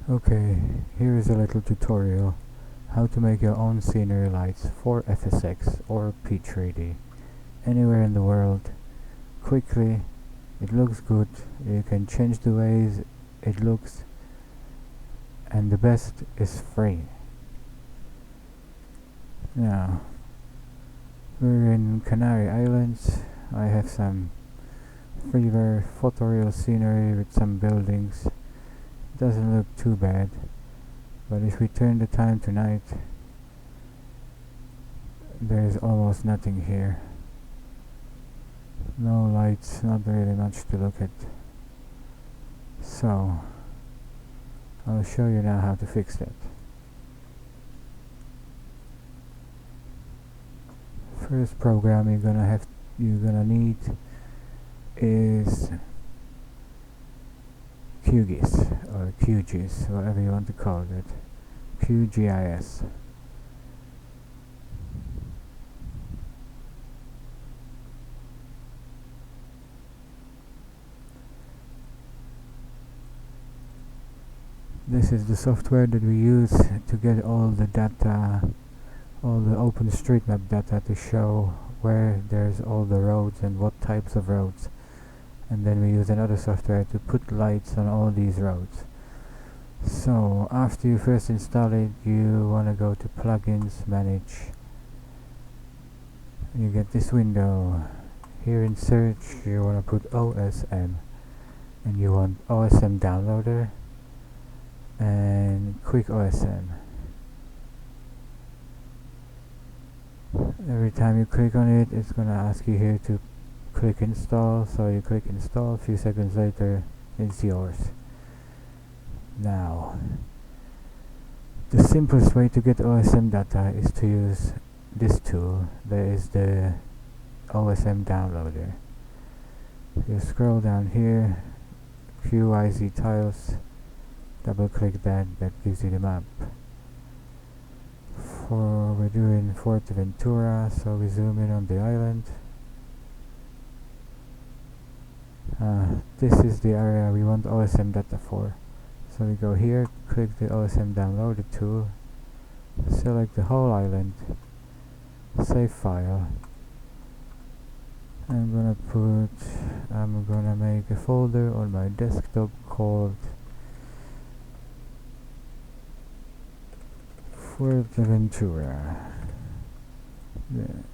Okay, here is a little tutorial how to make your own scenery lights for FSX or P3D anywhere in the world quickly. It looks good, you can change the ways it looks, and the best is free. Now we're in Canary Islands. I have some freeware photoreal scenery with some buildings. Doesn't look too bad, but if we turn the time to night, there's almost nothing here. No lights, not really much to look at. So I'll show you now how to fix that. First program you're gonna need is QGIS or QGIS, whatever you want to call it. QGIS. This is the software that we use to get all the data, all the OpenStreetMap data, to show where there's all the roads and what types of roads. And then we use another software to put lights on all these roads. So after you first install it, you want to go to plugins, manage. You get this window. Here in search you want to put OSM, and you want OSM downloader and quick OSM. Every time you click on it, it's gonna ask you here to click install, so you click install. A few seconds later it's yours. Now the simplest way to get OSM data is to use this tool. There is the OSM downloader. You scroll down here, QGIS tiles, double click that gives you the map. We're doing Fuerteventura, so we zoom in on the island. This is the area we want OSM data for. So we go here, click the OSM downloader tool, select the whole island, save file. I'm gonna make a folder on my desktop called Fuerteventura. And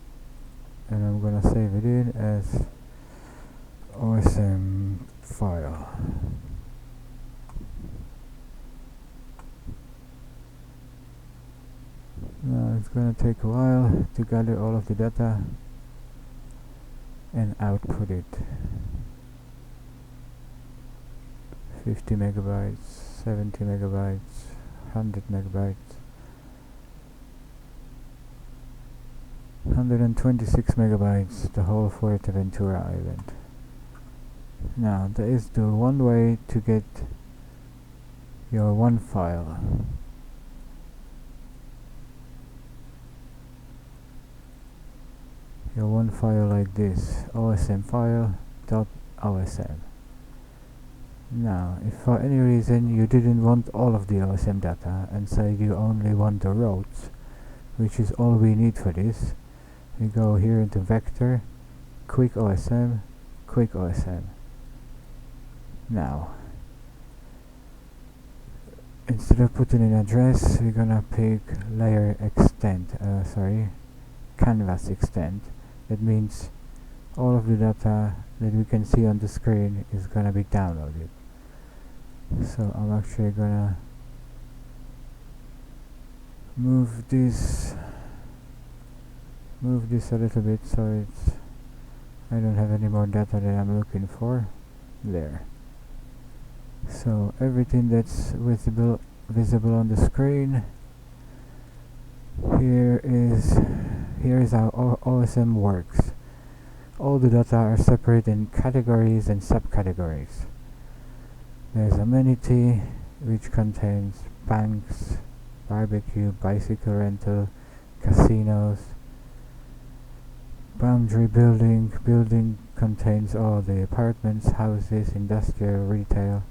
I'm gonna save it in as OSM file. Now it's gonna take a while to gather all of the data and output it. 50 megabytes, 70 megabytes, 100 megabytes, 126 megabytes, the whole Fuerteventura island. Now there is the one way to get your one file. Your one file like this, OSM file.osm. Now if for any reason you didn't want all of the OSM data and say you only want the roads, which is all we need for this, we go here into vector, quick OSM, quick OSM. Now instead of putting an address, we're gonna pick layer extent, canvas extent. That means all of the data that we can see on the screen is gonna be downloaded. So I'm actually gonna move this a little bit so I don't have any more data that I'm looking for. There. So everything that's visible on the screen, here is how OSM works. All the data are separate in categories and subcategories. There's amenity, which contains banks, barbecue, bicycle rental, casinos. Boundary building contains all the apartments, houses, industrial, retail.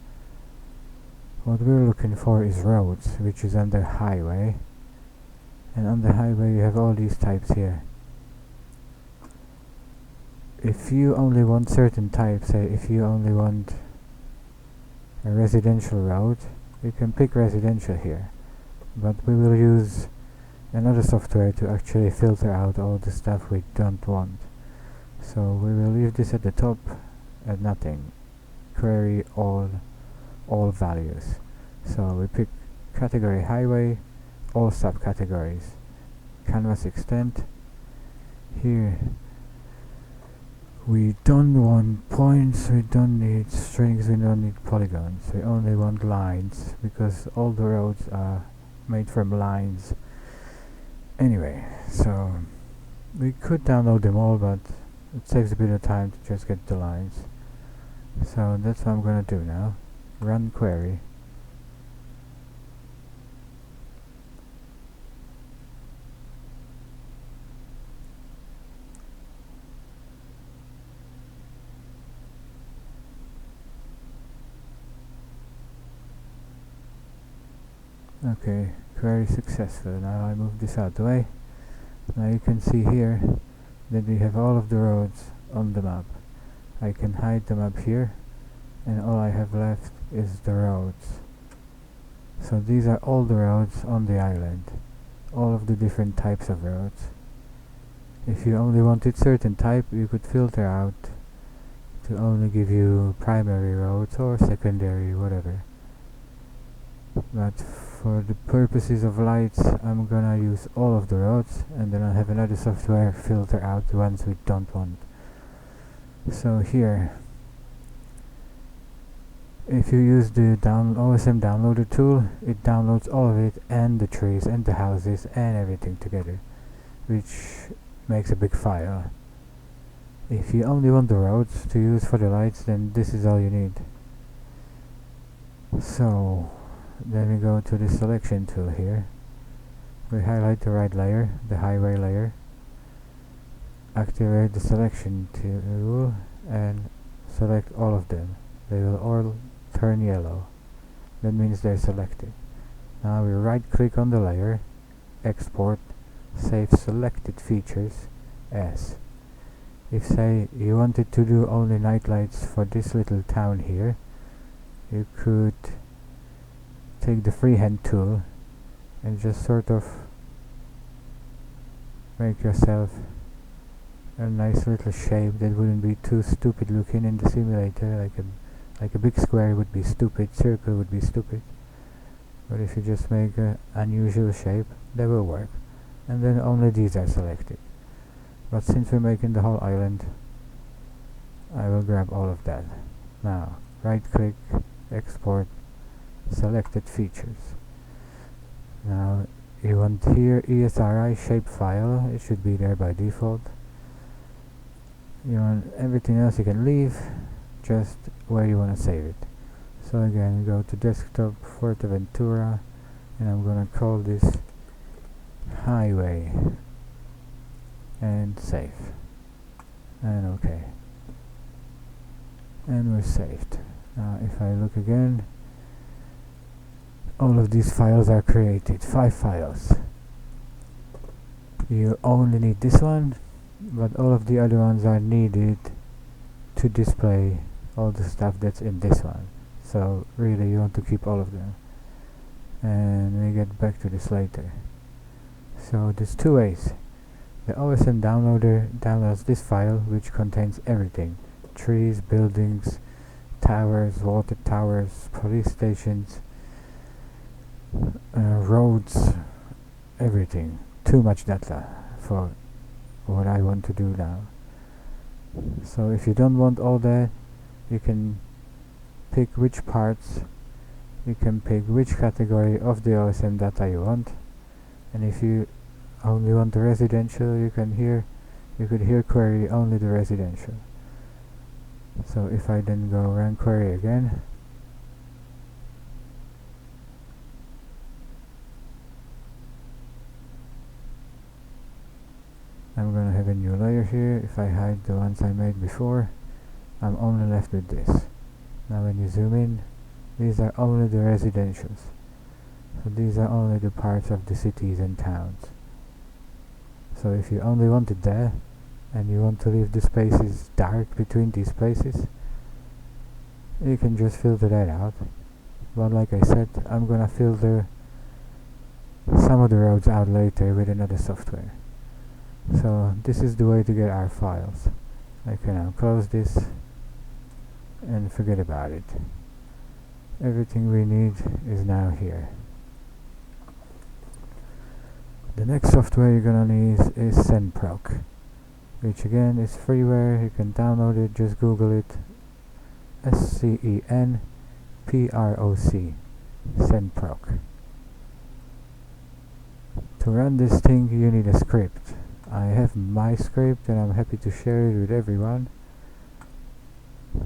What we're looking for is roads, which is under highway, and on the highway you have all these types here. If you only want certain types, say if you only want a residential road, you can pick residential here, but we will use another software to actually filter out all the stuff we don't want. So we will leave this at the top at nothing. Query all values. So we pick category highway, all subcategories. Canvas extent. Here we don't want points, we don't need strings, we don't need polygons. We only want lines because all the roads are made from lines. Anyway, so we could download them all, but it saves a bit of time to just get the lines. So that's what I'm gonna do now. Run query. Okay, query successful. Now I move this out of the way. Now you can see here that we have all of the roads on the map. I can hide the map here, and all I have left is the roads. So these are all the roads on the island, all of the different types of roads. If you only wanted certain type, you could filter out to only give you primary roads or secondary, whatever. But for the purposes of lights, I'm gonna use all of the roads, and then I'll have another software filter out the ones we don't want. So here, if you use the OSM downloader tool, it downloads all of it, and the trees and the houses and everything together, which makes a big file. If you only want the roads to use for the lights, then this is all you need. So then we go to the selection tool here. We highlight the right layer, the highway layer, activate the selection tool and select all of them. They will all turn yellow. That means they're selected. Now we right click on the layer, export, save selected features as. If say you wanted to do only night lights for this little town here, you could take the freehand tool and just sort of make yourself a nice little shape that wouldn't be too stupid looking in the simulator. Like a big square would be stupid, circle would be stupid. But if you just make an unusual shape, that will work. And then only these are selected. But since we're making the whole island, I will grab all of that. Now, right click, export, selected features. Now you want here ESRI shapefile, it should be there by default. You want everything else you can leave, just where you want to save it. So again, go to desktop, Fuerteventura, and I'm gonna call this highway and save, and okay, and we're saved. Now if I look again, all of these files are created, 5 files. You only need this one, but all of the other ones are needed to display all the stuff that's in this one. So really you want to keep all of them. And we get back to this later. So there's 2 ways. The OSM downloader downloads this file, which contains everything: trees, buildings, towers, water towers, police stations, roads, everything. Too much data for what I want to do now. So if you don't want all that, you can pick which parts, you can pick which category of the OSM data you want, and if you only want the residential, you could here query only the residential. So if I then go run query again, I'm gonna have a new layer here. If I hide the ones I made before, I'm only left with this. Now when you zoom in, These are only the residentials. So these are only the parts of the cities and towns. So if you only want it there, and you want to leave the spaces dark between these places, you can just filter that out. But like I said, I'm gonna filter some of the roads out later with another software. So this is the way to get our files. I can now close this and forget about it. Everything we need is now here. The next software you're gonna need is ScenProc, which again is freeware. You can download it, just Google it. ScenProc, ScenProc. To run this thing you need a script. I have my script and I'm happy to share it with everyone.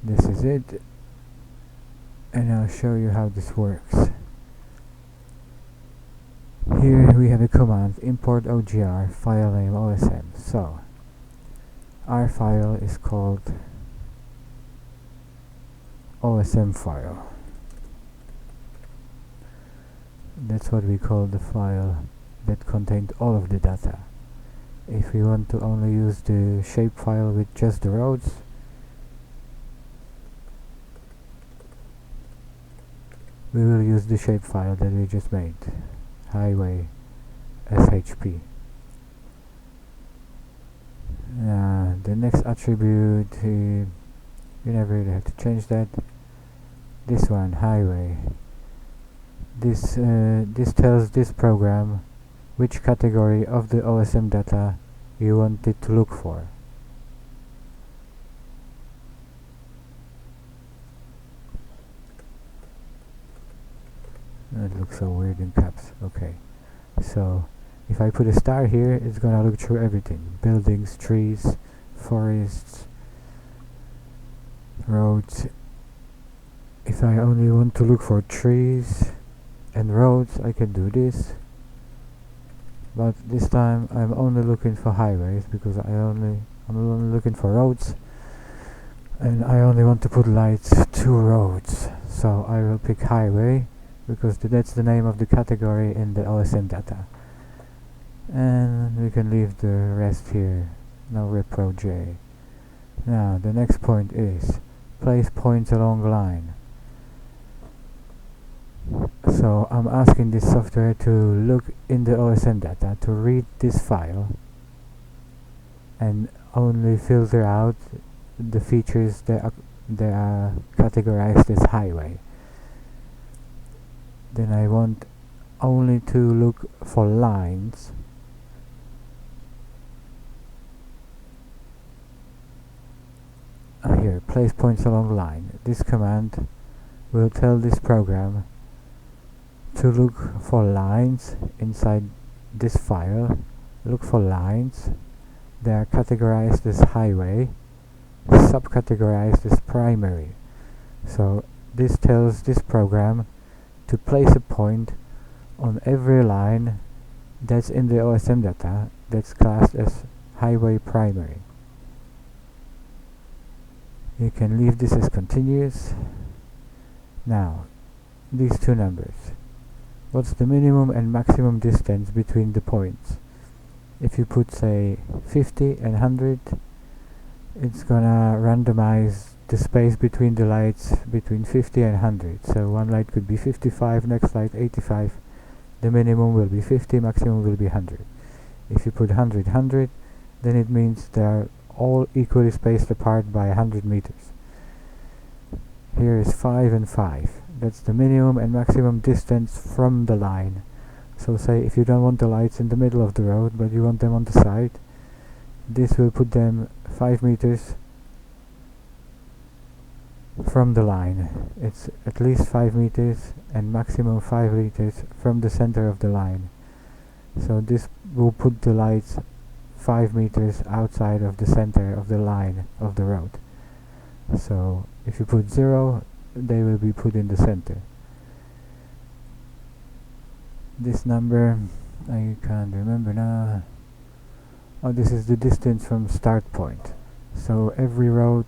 This is it, and I'll show you how this works. Here we have a command, ImportOGR, file name OSM. So our file is called OSM file. That's what we call the file that contained all of the data. If we want to only use the shapefile with just the roads, we will use the shapefile that we just made, highway SHP. The next attribute, you never really have to change that. This one, highway. This tells this program which category of the OSM data you want it to look for. That looks so weird in caps. Okay, so if I put a star here, it's gonna look through everything: buildings, trees, forests, roads. If I only want to look for trees and roads, I can do this. But this time I'm only looking for highways, because I'm only looking for roads, and I only want to put lights to roads. So I will pick highway, because that's the name of the category in the OSM data. And we can leave the rest here, NOREPROJ. Now the next point is PlacePointsAlongLine. So I'm asking this software to look in the OSM data, to read this file and only filter out the features that are categorized as highway. Then I want only to look for lines here, PlacePointsAlongLine. This command will tell this program to look for lines inside this file. Look for lines. They are categorized as highway, subcategorized as primary. So this tells this program to place a point on every line that's in the OSM data that's classed as highway primary. You can leave this as continuous. Now, these two numbers. What's the minimum and maximum distance between the points? If you put, say, 50 and 100, it's gonna randomize the space between the lights between 50 and 100. So one light could be 55, next light 85. The minimum will be 50, maximum will be 100. If you put 100, 100, then it means they are all equally spaced apart by 100 meters. Here is 5 and 5. That's the minimum and maximum distance from the line. So say if you don't want the lights in the middle of the road, but you want them on the side, this will put them 5 meters from the line. It's at least 5 meters and maximum 5 meters from the center of the line. So this will put the lights 5 meters outside of the center of the line of the road. So if you put 0, they will be put in the center. This number, I can't remember now. Oh, this is the distance from start point. So every road,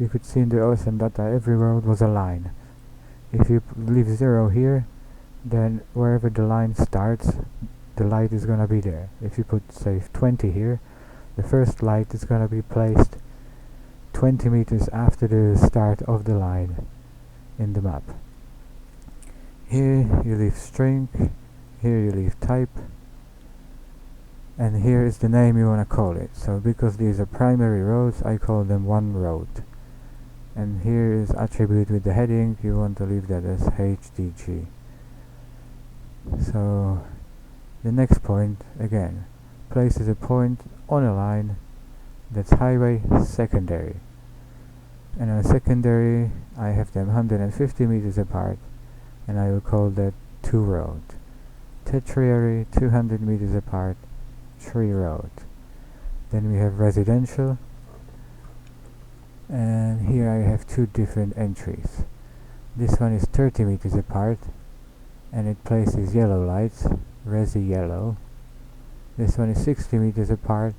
you could see in the OSM data, every road was a line. if you leave 0 here, then wherever the line starts, the light is gonna be there. If you put, say, 20 here, the first light is gonna be placed 20 meters after the start of the line in the map. Here you leave string, here you leave type, and here is the name you want to call it. So because these are primary roads, I call them one road. And here is attribute with the heading, you want to leave that as HDG. So the next point, again, places a point on a line that's highway secondary. And on secondary, I have them 150 meters apart, and I will call that 2 road. Tertiary, 200 meters apart, 3 road. Then we have residential, and here I have 2 different entries. This one is 30 meters apart, and it places yellow lights, resi yellow. This one is 60 meters apart,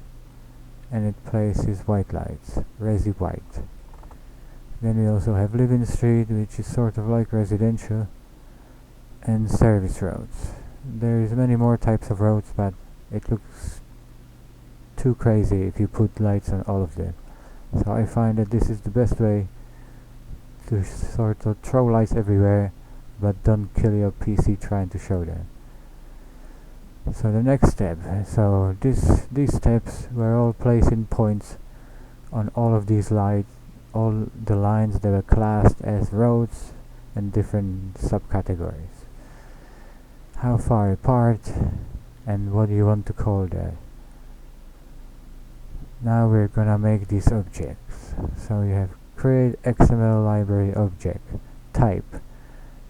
and it places white lights, resi white. Then we also have Living Street, which is sort of like residential, and service roads. There's many more types of roads, but it looks too crazy if you put lights on all of them. So I find that this is the best way to sort of throw lights everywhere, but don't kill your PC trying to show them. So the next step, so these steps were all placing points on all of these lights, all the lines that were classed as roads and different subcategories. How far apart and what do you want to call that? Now we're gonna make these objects. So you have create XML library object type.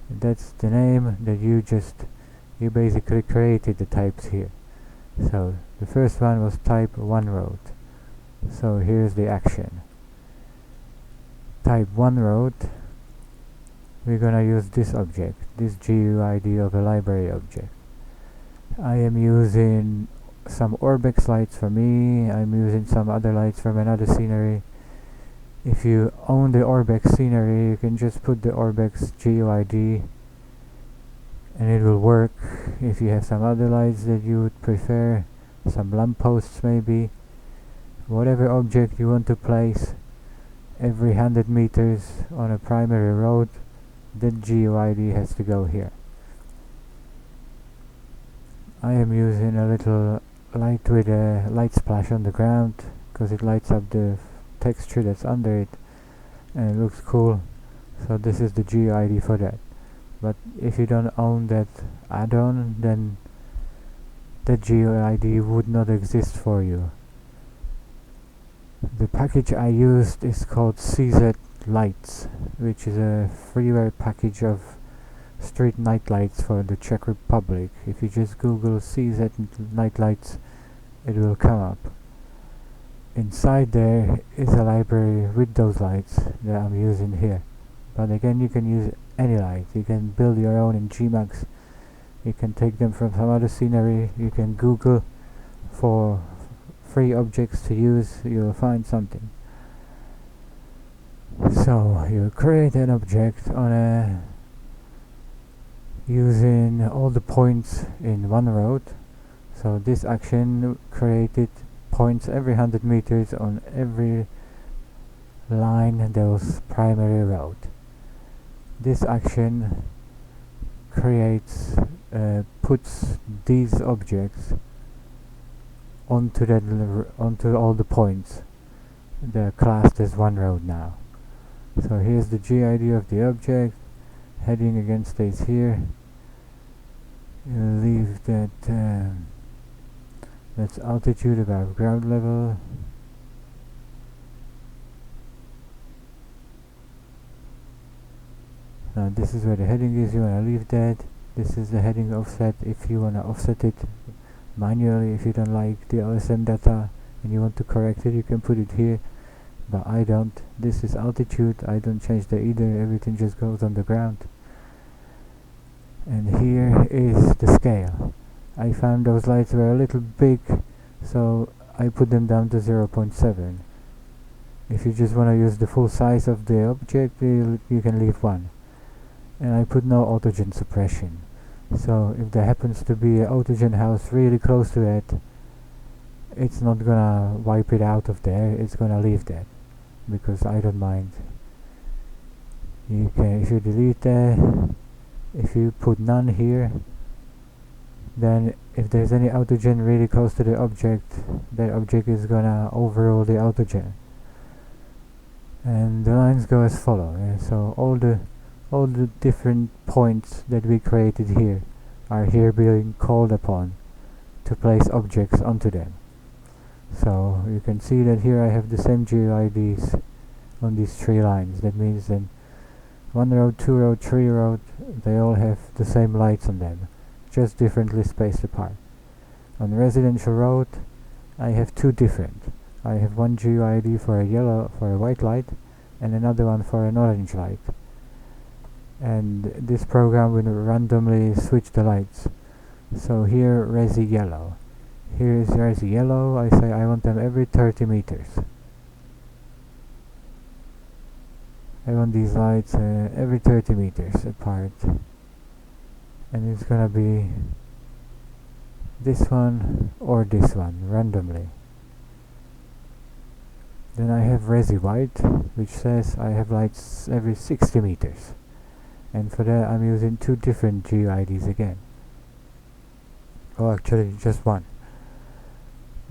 That's the name that you basically created the types here. So the first one was type 1 road. So here's the action. Type 1 road, we're gonna use this object, this GUID of a library object. I am using some Orbex lights for me, I'm using some other lights from another scenery. If you own the Orbex scenery, you can just put the Orbex GUID and it will work. If you have some other lights that you would prefer, some lampposts maybe, whatever object you want to place every 100 meters on a primary road, that GUID has to go here. I am using a little light with a light splash on the ground because it lights up the texture that's under it and it looks cool. So this is the GUID for that. But if you don't own that add-on, then that GUID would not exist for you. The package I used is called CZ Lights, which is a freeware package of street night lights for the Czech Republic. If you just Google CZ night lights, it will come up. Inside there is a library with those lights that I'm using here. But again, you can use any light. You can build your own in Gmax. You can take them from some other scenery. You can Google for free objects to use, you'll find something. So you create an object on using all the points in one road. So this action created points every 100 meters on every line that was primary road. This action creates puts these objects onto all the points. They're classed as one road now. So here's the GID of the object. Heading again stays here. Leave that that's altitude above ground level. Now this is where the heading is. You wanna leave that. This is the heading offset if you wanna offset it manually. If you don't like the OSM data and you want to correct it, you can put it here, but I don't. This is altitude, I don't change that either, everything just goes on the ground. And here is the scale. I found those lights were a little big, so I put them down to 0.7. If you just want to use the full size of the object, you can leave 1. and I put no autogen suppression. So if there happens to be an autogen house really close to it, it's not gonna wipe it out of there, it's gonna leave that, because I don't mind. You can, if you delete that, if you put none here, then if there's any autogen really close to the object, that object is gonna overrule the autogen. And the lines go as follow. So all the different points that we created here are here being called upon to place objects onto them. So you can see that here I have the same GUIDs on these 3 lines. That means that 1 road, 2 road, 3 road, they all have the same lights on them, just differently spaced apart. On residential road, I have 2 different. I have one GUID for a white light, and another one for an orange light. And this program will randomly switch the lights. So here, resi yellow. Here is resi yellow. I say I want them every 30 meters. I want these lights every 30 meters apart. And it's gonna be this one or this one, randomly. Then I have resi white, which says I have lights every 60 meters. And for that I'm using 2 different GUIDs again. Oh, actually just one.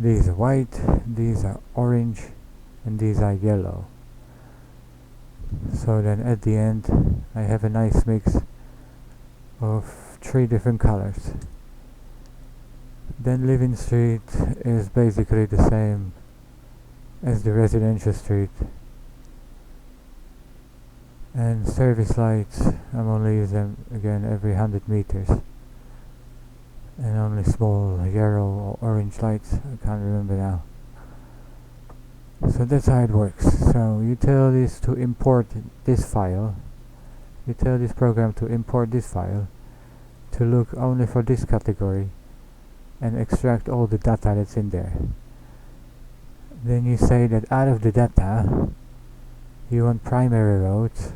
These are white, these are orange, and these are yellow. So then at the end I have a nice mix of 3 different colors. Then living street is basically the same as the residential street. And service lights, I'm only using them again every 100 meters. And only small yellow or orange lights, I can't remember now. So that's how it works. So you tell this to import this file. You tell this program to import this file, to look only for this category, and extract all the data that's in there. Then you say that out of the data, you want primary roads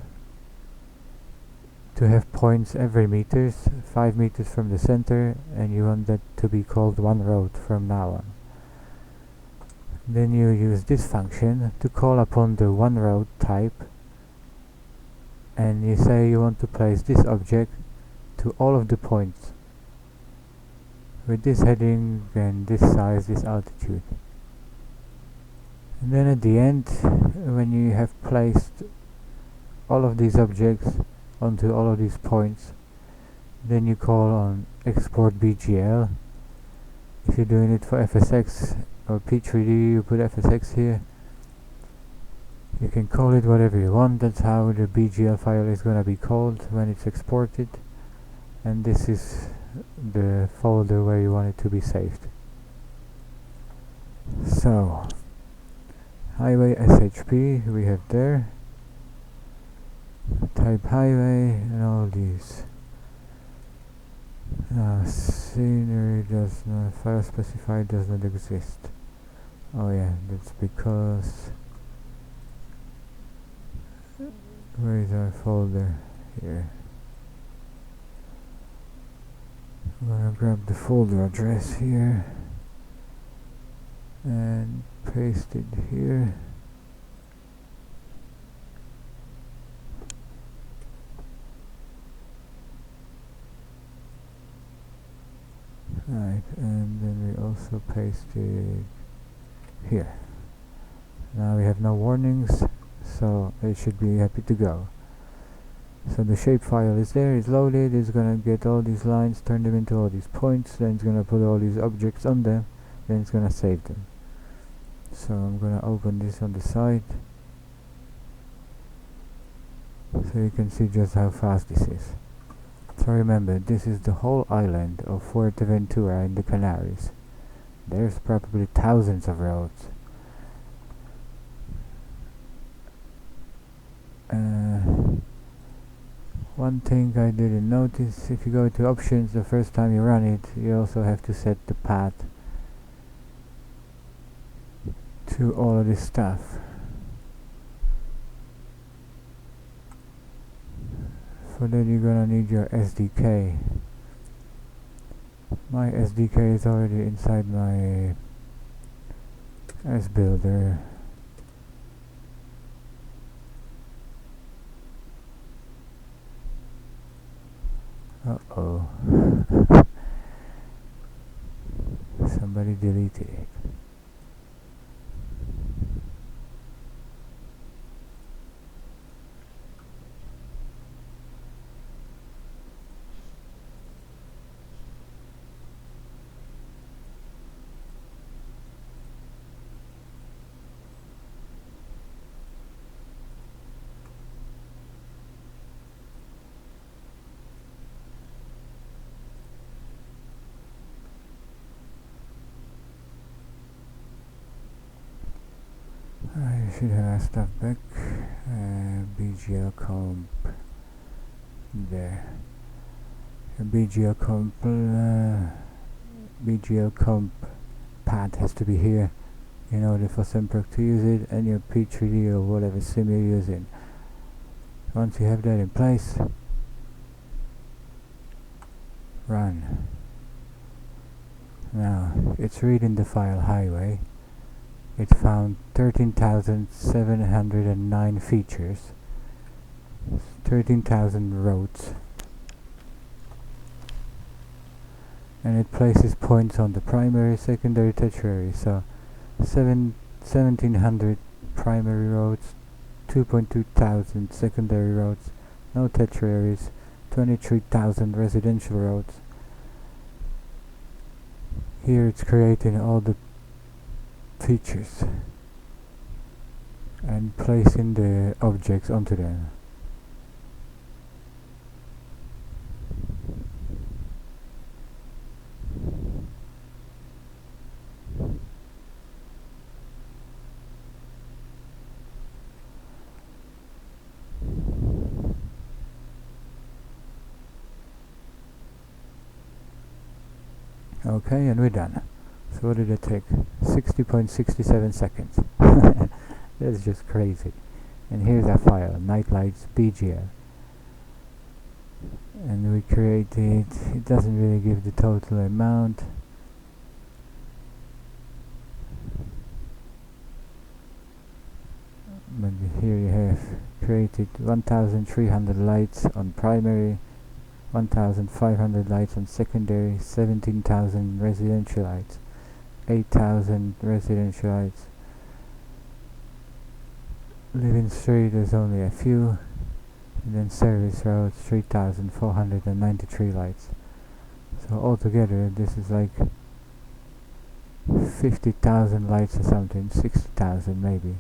to have points every meters, 5 meters from the center, and you want that to be called one road from now on. Then you use this function to call upon the one road type, and you say you want to place this object to all of the points with this heading and this size, this altitude. And then at the end, when you have placed all of these objects onto all of these points, then you call on export BGL. If you're doing it for FSX or P3D, you put FSX here. You can call it whatever you want. That's how the BGL file is going to be called when it's exported. And this is the folder where you want it to be saved. So highway SHP we have there, type highway, and all these. Scenery does not, file specified does not exist. Oh yeah, that's because, where is our folder? Here. I'm gonna grab the folder address here and paste it here. Right, and then we also paste it here. Now we have no warnings, so it should be happy to go. So the shapefile is there, it's loaded, it's gonna get all these lines, turn them into all these points, then it's gonna put all these objects on them, then it's gonna save them. So I'm gonna open this on the side so you can see just how fast this is. So remember, this is the whole island of Fuerteventura in the Canaries. There's probably thousands of roads. One thing I didn't notice, if you go to options the first time you run it, you also have to set the path to all of this stuff. For that you're gonna need your SDK. My SDK is already inside my SBuilder. Uh-oh. Somebody deleted it. I should have our stuff back. BGL comp there. BGL comp path has to be here in order for ScenProc to use it, and your P3D or whatever sim you're using. Once you have that in place, run. Now it's reading the file highway. It found 13,709 features, 13,000 roads, and it places points on the primary, secondary, tertiary. So 1,700 primary roads, 2.2 thousand secondary roads, no tertiaries, 23,000 residential roads. Here it's creating all the features and placing the objects onto them. Okay, and we're done. So what did it take? 60.67 seconds. That's just crazy. And here's our file, nightlights BGL. And we created, it doesn't really give the total amount. But here you have created 1,300 lights on primary, 1,500 lights on secondary, 17,000 residential lights, 8,000 residential lights. Living Street there's only a few, and then service roads 3,493 lights. So altogether this is like 50,000 lights or something, 60,000 maybe.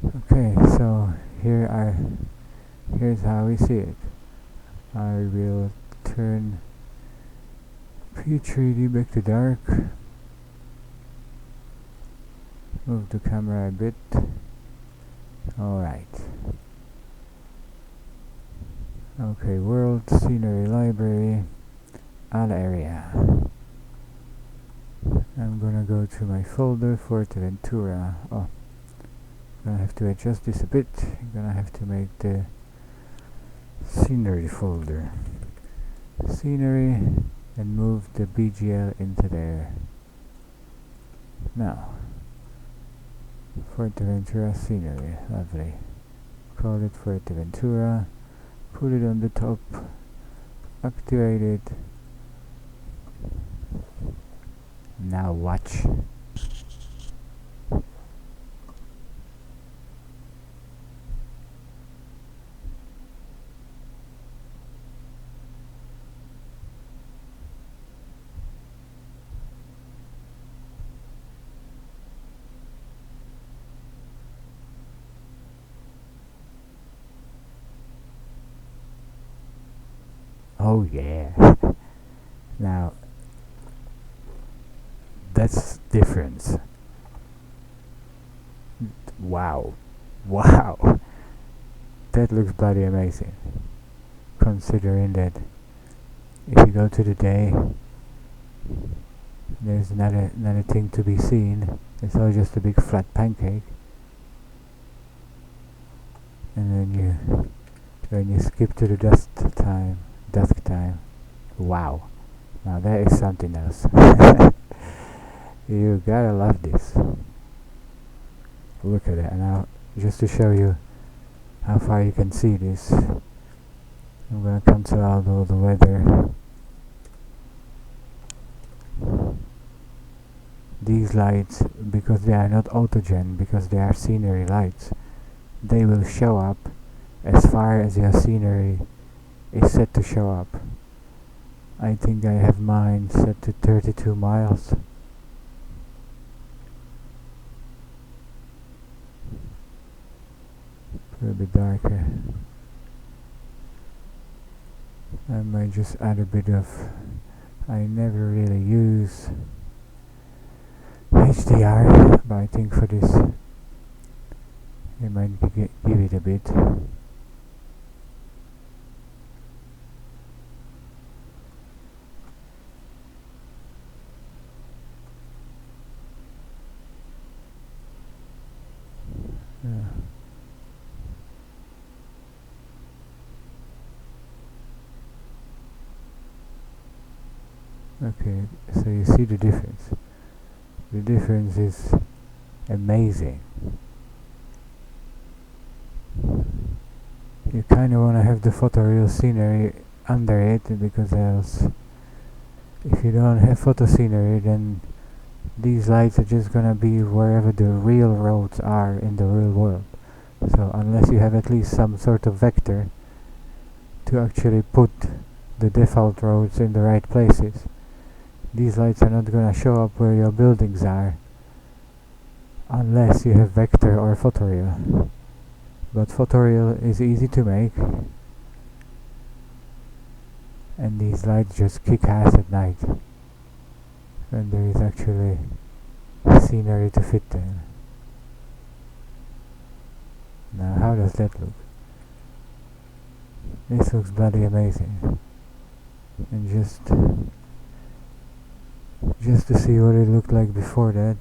Okay, so here's how we see it. I will turn P3D back to dark, move the camera a bit. Alright. Okay, world, scenery, library, all area. I'm gonna go to my folder, Fuerteventura. Oh, I'm gonna have to adjust this a bit. I'm gonna have to make the scenery folder. Scenery, and move the BGL into there. Now, Fuerteventura scenery, lovely. Call it Fuerteventura, put it on the top, activate it. Now watch. Oh yeah. Now that's difference. Wow. Wow. That looks bloody amazing. Considering that if you go to the day, there's another thing to be seen. It's all just a big flat pancake. And then you when you skip to the dusk time, wow, now that is something else. You gotta love this. Look at it. And now, just to show you how far you can see this, I'm gonna cancel out all the weather. These lights, because they are not autogen, because they are scenery lights, they will show up as far as your scenery is set to show up. I think I have mine set to 32 miles. A bit darker. I might just add a bit of, I never really use HDR, but I think for this I might give it a bit. Yeah. Okay, so you see the difference. The difference is amazing. You kind of want to have the photoreal scenery under it, because else, if you don't have photo scenery, then these lights are just gonna be wherever the real roads are in the real world. So unless you have at least some sort of vector to actually put the default roads in the right places, these lights are not gonna show up where your buildings are unless you have vector or photoreal. But photoreal is easy to make, and these lights just kick ass at night when there is actually scenery to fit them. Now how does that look? This looks bloody amazing. And just to see what it looked like before that.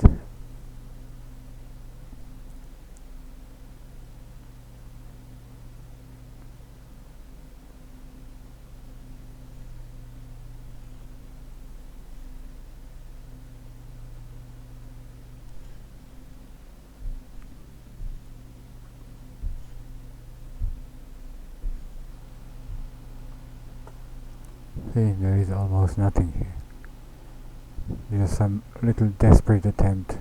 See, there is almost nothing here. Just some little desperate attempt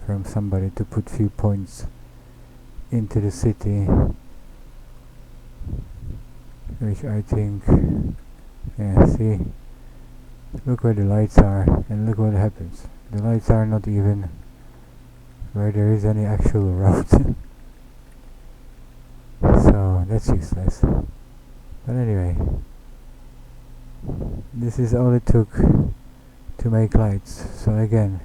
from somebody to put few points into the city, which I think, yeah, see, look where the lights are and look what happens. The lights are not even where there is any actual road. So that's useless. But anyway, this is all it took to make lights. So again,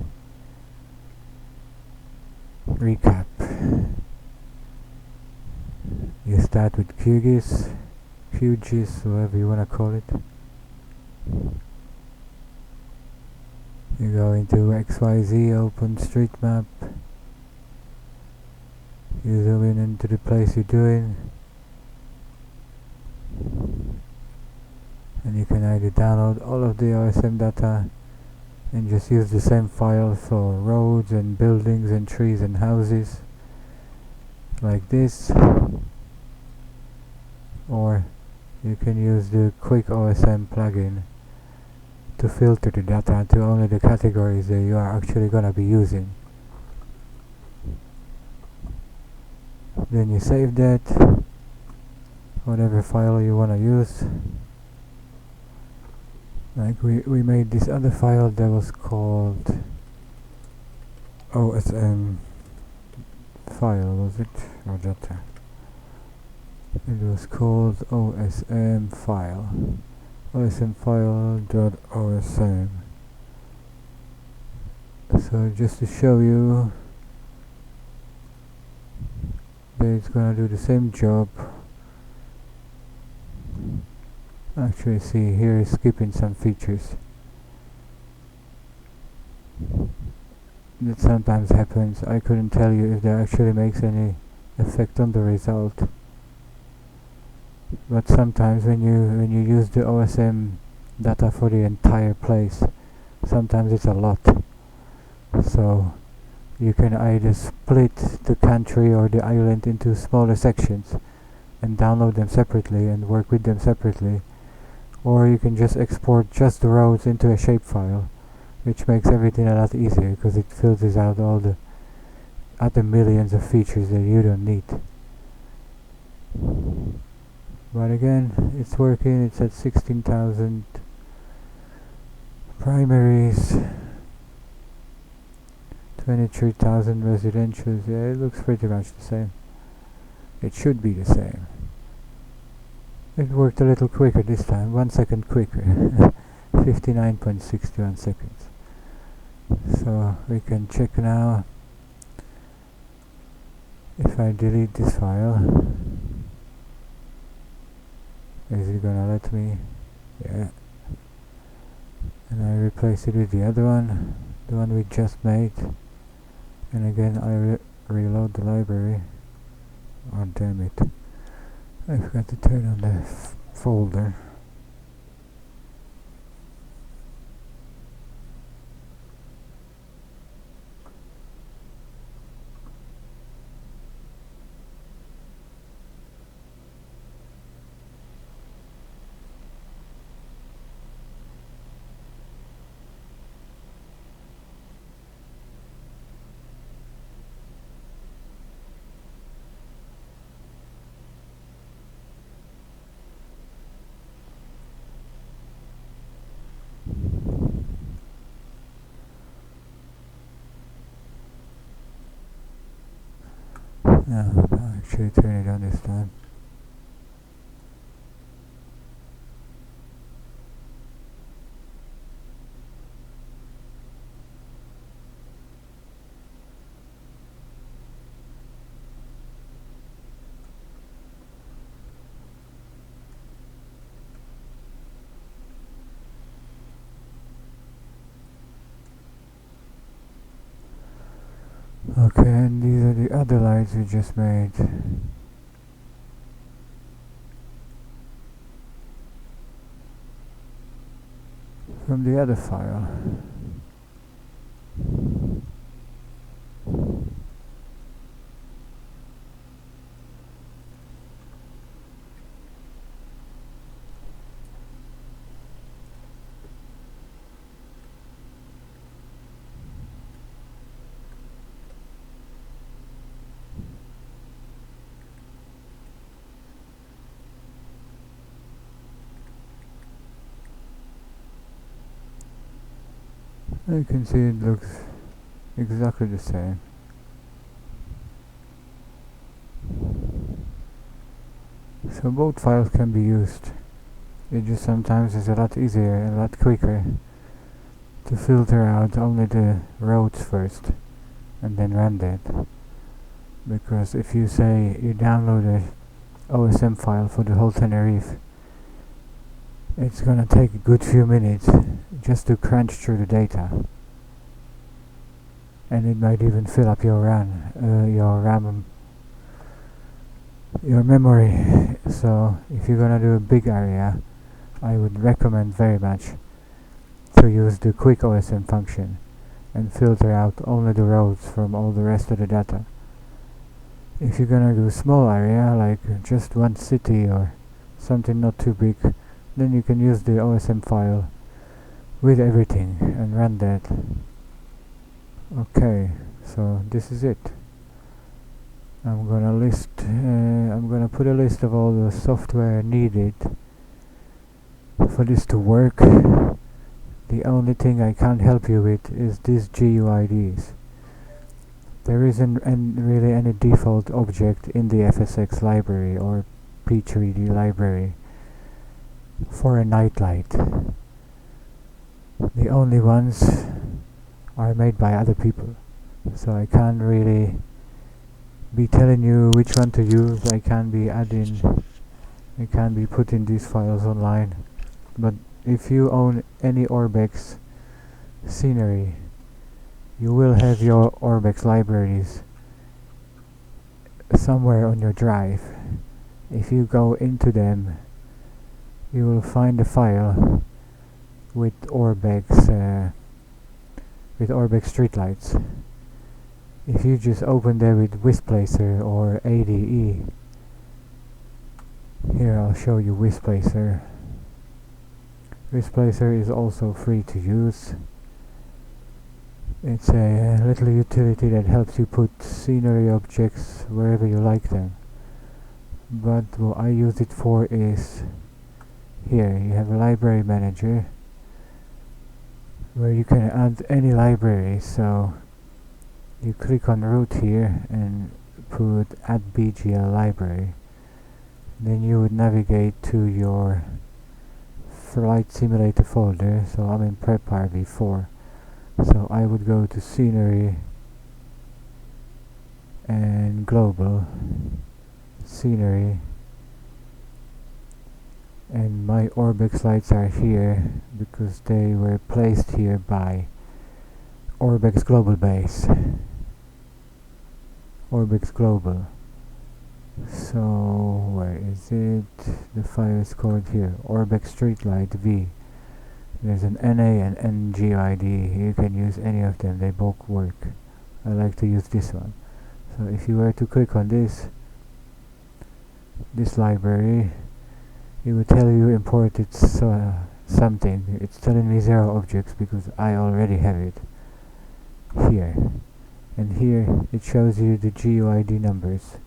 recap. You start with QGIS, whatever you wanna call it. You go into XYZ, OpenStreetMap. You zoom in into the place you're doing, and you can either download all of the OSM data and just use the same file for roads and buildings and trees and houses like this, or you can use the quick OSM plugin to filter the data to only the categories that you are actually gonna be using. Then you save that, whatever file you wanna use. Like we made this other file that was called OSM file, was it? Or data? It was called OSM file. OSM file.osm. So just to show you that it's gonna do the same job. Actually, see, here is skipping some features. That sometimes happens. I couldn't tell you if that actually makes any effect on the result. but sometimes when you use the OSM data for the entire place, sometimes it's a lot. So you can either split the country or the island into smaller sections and download them separately and work with them separately, or you can just export just the roads into a shapefile, which makes everything a lot easier because it filters out all the other millions of features that you don't need. But again, it's working. It's at 16,000 primaries, 23,000 residentials. Yeah, it looks pretty much the same. It should be the same. It worked a little quicker this time, 1 second quicker. 59.61 seconds. So we can check now. If I delete this file, is it gonna let me? Yeah. And I replace it with the other one, the one we just made. And again I reload the library. Oh damn it, I forgot to turn on the folder. No, I'll actually turn it on this time. Okay, and these are the other lines we just made. From the other file. You can see it looks exactly the same. So both files can be used. It just sometimes is a lot easier and a lot quicker to filter out only the roads first and then run that. Because if you say you download a OSM file for the whole Tenerife, it's gonna take a good few minutes just to crunch through the data, and it might even fill up your RAM, your memory. So if you're gonna do a big area, I would recommend very much to use the quick OSM function and filter out only the roads from all the rest of the data. If you're gonna do a small area, like just one city or something not too big, then you can use the OSM file with everything and run that. Okay, so this is it. I'm gonna put a list of all the software needed for this to work. The only thing I can't help you with is these GUIDs. There isn't really any default object in the FSX library or P3D library for a nightlight. The only ones are made by other people, so I can't really be telling you which one to use. I can't be putting these files online. But if you own any Orbex scenery, you will have your Orbex libraries somewhere on your drive, if you go into them, you will find a file with Orbex streetlights. If you just open there with WisPlacer or ADE, here I'll show you WisPlacer. WisPlacer is also free to use. It's a little utility that helps you put scenery objects wherever you like them. But what I use it for is here. You have a library manager where you can add any library. So you click on root here and put add BGL library. Then you would navigate to your flight simulator folder. So I'm in PrepRV4. So I would go to scenery and global scenery, and my Orbex lights are here because they were placed here by Orbex Global Base. Orbex Global. So where is it? The file is called here, Orbex Streetlight V. There's an NA and NGID. You can use any of them, they both work. I like to use this one. So if you were to click on this library, it will tell you imported something. It's telling me 0 objects because I already have it here. And here it shows you the GUID numbers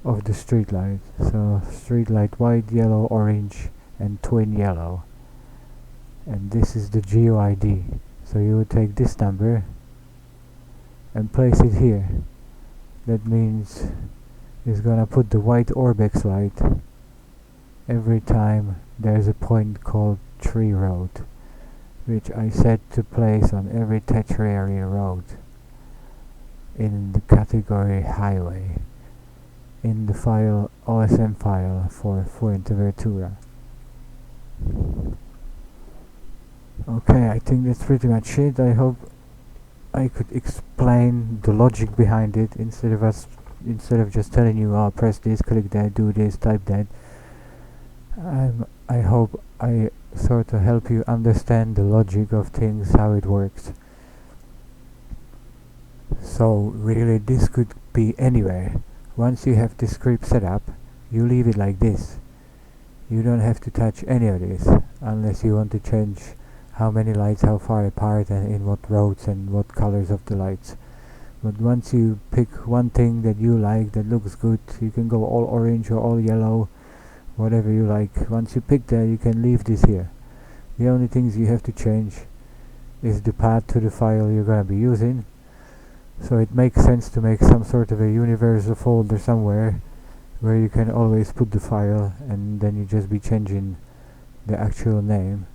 of the street light. So street light white, yellow, orange and twin yellow. And this is the GUID. So you would take this number and place it here. That means it's gonna put the white Orbex light every time there's a point called Tree Road, which I set to place on every tertiary road in the category highway in the file OSM file for Fuerteventura. Okay, I think that's pretty much it. I hope I could explain the logic behind it instead of just telling you, oh, press this, click that, do this, type that. I hope I sort of help you understand the logic of things, how it works. So really this could be anywhere. Once you have the script set up, you leave it like this. You don't have to touch any of this unless you want to change how many lights, how far apart, and in what roads and what colors of the lights. But once you pick one thing that you like, that looks good, you can go all orange or all yellow, whatever you like. Once you pick that, you can leave this here. The only things you have to change is the path to the file you're going to be using. So it makes sense to make some sort of a universal folder somewhere where you can always put the file, and then you just be changing the actual name.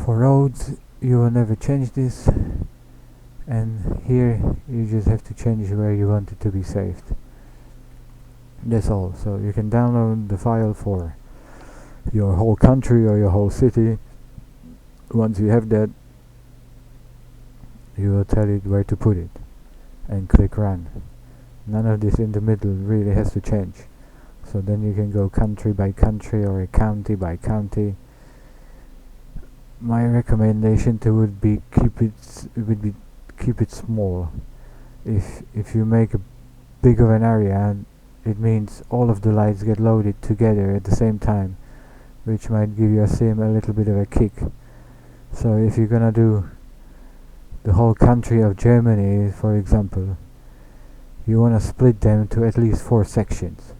For roads, you will never change this, and here you just have to change where you want it to be saved. That's all. So you can download the file for your whole country or your whole city. Once you have that, you will tell it where to put it and click run. None of this in the middle really has to change. So then you can go country by country or county by county. My recommendation would be keep it small. If you make a big of an area, it means all of the lights get loaded together at the same time, which might give your sim a little bit of a kick. So if you're gonna do the whole country of Germany, for example, you wanna split them to at least 4 sections.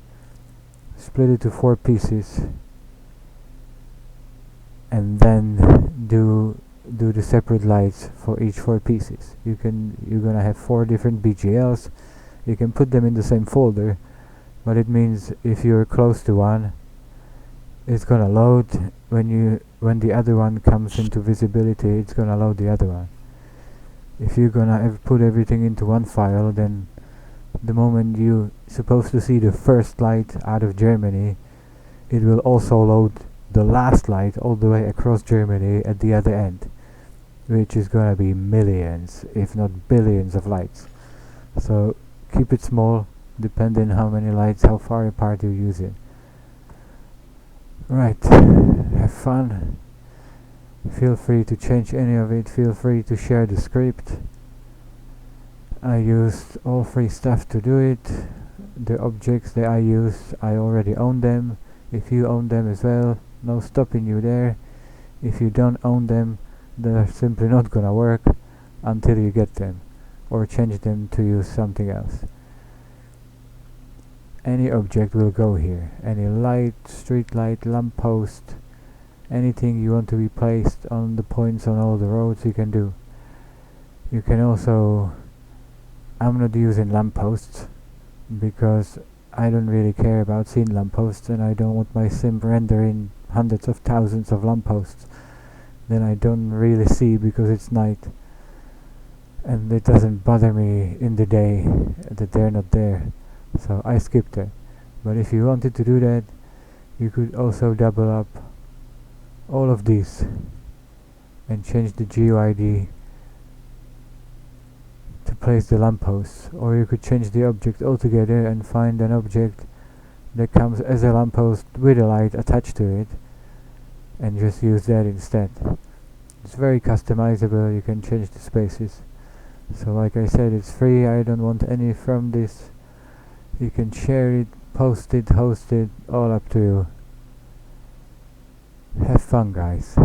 Split it to 4 pieces, and then do the separate lights for each 4 pieces. You're gonna have 4 different BGLs. You can put them in the same folder, but it means if you're close to one, it's gonna load. When the other one comes into visibility, it's gonna load the other one. If you're gonna put everything into one file, then the moment you're supposed to see the first light out of Germany, it will also load the last light all the way across Germany at the other end, which is gonna be millions, if not billions of lights. So keep it small, depending how many lights, how far apart you use it. Right, have fun. Feel free to change any of it, feel free to share the script. I used all free stuff to do it. The objects that I used, I already own them. If you own them as well, no stopping you there. If you don't own them, they're simply not gonna work until you get them, or change them to use something else. Any object will go here. Any light, street light, lamppost, anything you want to be placed on the points on all the roads, you can do. You can also, I'm not using lampposts because I don't really care about seeing lampposts, and I don't want my sim rendering hundreds of thousands of lampposts then I don't really see because it's night, and it doesn't bother me in the day that they're not there, so I skipped it. But if you wanted to do that, you could also double up all of these and change the GUID to place the lampposts, or you could change the object altogether and find an object that comes as a lamppost with a light attached to it and just use that instead. It's very customizable, you can change the spaces. So like I said, it's free, I don't want any from this. You can share it, post it, host it, all up to you. Have fun, guys.